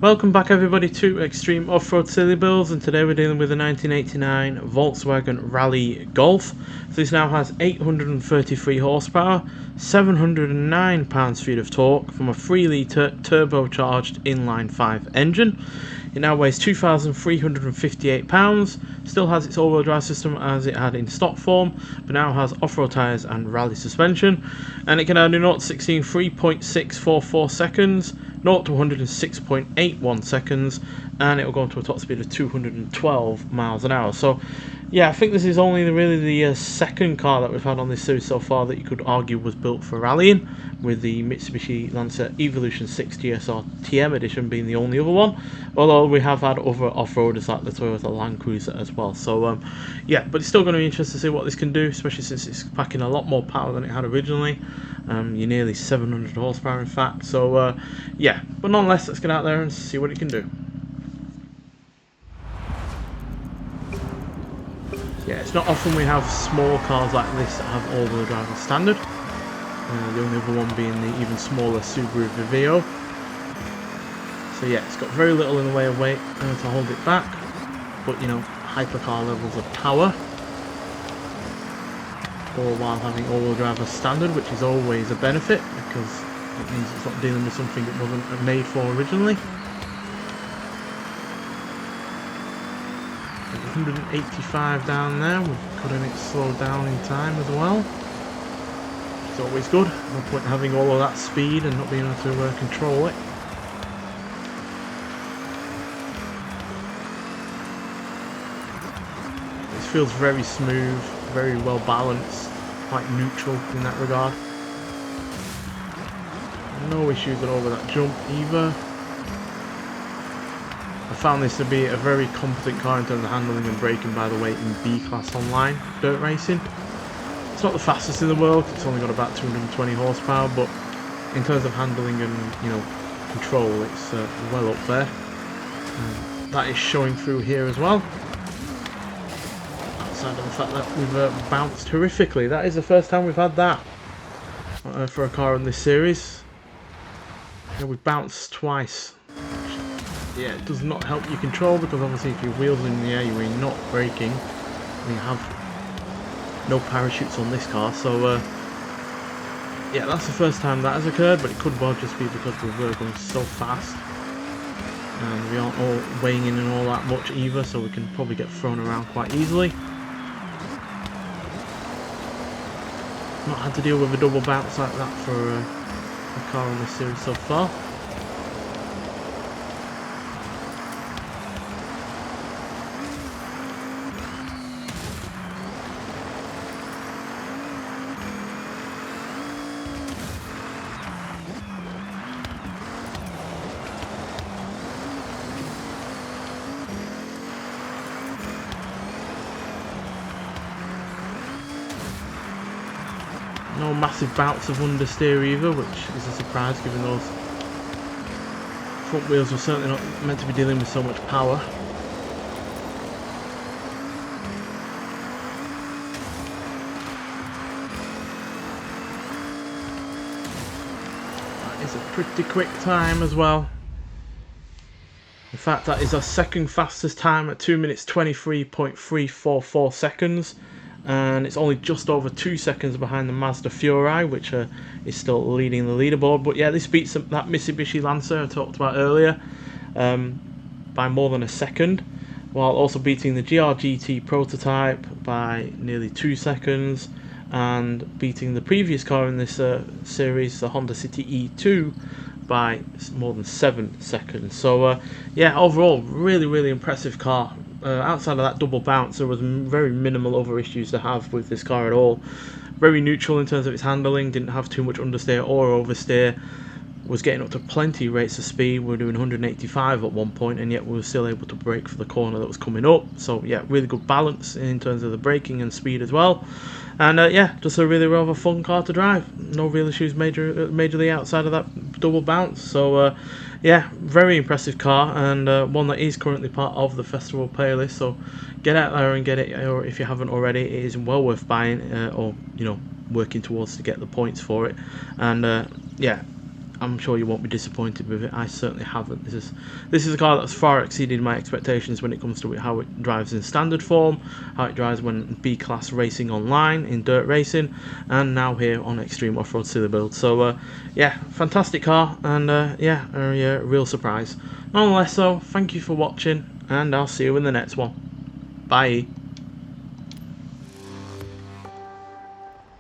Welcome back everybody to Extreme Off-Road Silly Builds, and today we're dealing with the 1989 Volkswagen Rallye Golf. So this now has 833 horsepower, 709 pounds-feet of torque from a 3-litre turbocharged inline-5 engine. It now weighs 2,358 pounds, still has its all-wheel drive system as it had in stock form, but now has off-road tyres and rally suspension, and it can do 0 to 16 3.644 seconds, 0 to 106.81 seconds, and it will go up to a top speed of 212 miles an hour. So yeah, I think this is only really the second car that we've had on this series so far that you could argue was built for rallying, with the Mitsubishi Lancer Evolution 6 GSR TM edition being the only other one, although we have had other off-roaders like the Toyota Land Cruiser as well. So yeah, but it's still going to be interesting to see what this can do, especially since it's packing a lot more power than it had originally. You're nearly 700 horsepower in fact, so yeah, but nonetheless, let's get out there and see what it can do. Yeah, it's not often we have small cars like this that have all-wheel drive as standard. The only other one being the even smaller Subaru Viveo. So yeah, it's got very little in the way of weight to hold it back, but you know, hypercar levels of power, all while having all-wheel drive as standard, which is always a benefit because it means it's not dealing with something it wasn't made for originally. 185 down there, we're cutting it slow down in time as well. It's always good, no point in having all of that speed and not being able to control it. This feels very smooth, very well balanced, quite neutral in that regard. No issues at all with that jump either. I found this to be a very competent car in terms of handling and braking, by the way, in B-Class online dirt racing. It's not the fastest in the world, it's only got about 220 horsepower, but in terms of handling and, you know, control, it's well up there. That is showing through here as well. Outside of the fact that we've bounced horrifically. That is the first time we've had that for a car in this series. Yeah, we've bounced twice. Yeah, it does not help your control because obviously if your wheels are in the air, you're not braking. We have no parachutes on this car, so yeah, that's the first time that has occurred, but it could well just be because we were going so fast and we aren't all weighing in and all that much either, so we can probably get thrown around quite easily. Not had to deal with a double bounce like that for a car on this series so far. No massive bouts of understeer either, which is a surprise given those front wheels were certainly not meant to be dealing with so much power. That is a pretty quick time as well. In fact, that is our second fastest time at 2 minutes 23.344 seconds. And it's only just over 2 seconds behind the Mazda Furai, which is still leading the leaderboard. But yeah, this beats that Mitsubishi Lancer I talked about earlier by more than a second, while also beating the GR-GT prototype by nearly 2 seconds, and beating the previous car in this series, the Honda City E2, by more than 7 seconds. So yeah, overall, really impressive car. Outside of that double bounce, there was very minimal other issues to have with this car at all. Very neutral in terms of its handling, didn't have too much understeer or oversteer, was getting up to plenty rates of speed. We were doing 185 at one point, and yet we were still able to brake for the corner that was coming up. So yeah, really good balance in terms of the braking and speed as well. And yeah, just a really rather fun car to drive. No real issues majorly outside of that double bounce. So yeah, very impressive car, and one that is currently part of the festival playlist. So get out there and get it, or if you haven't already, it is well worth buying, or you know, working towards to get the points for it. And yeah, I'm sure you won't be disappointed with it. I certainly haven't. This is a car that's far exceeded my expectations when it comes to how it drives in standard form, how it drives when B-class racing online in dirt racing, and now here on Extreme Offroad Silly Builds. So yeah, fantastic car, and yeah, a real surprise. Nonetheless, so thank you for watching, and I'll see you in the next one. Bye.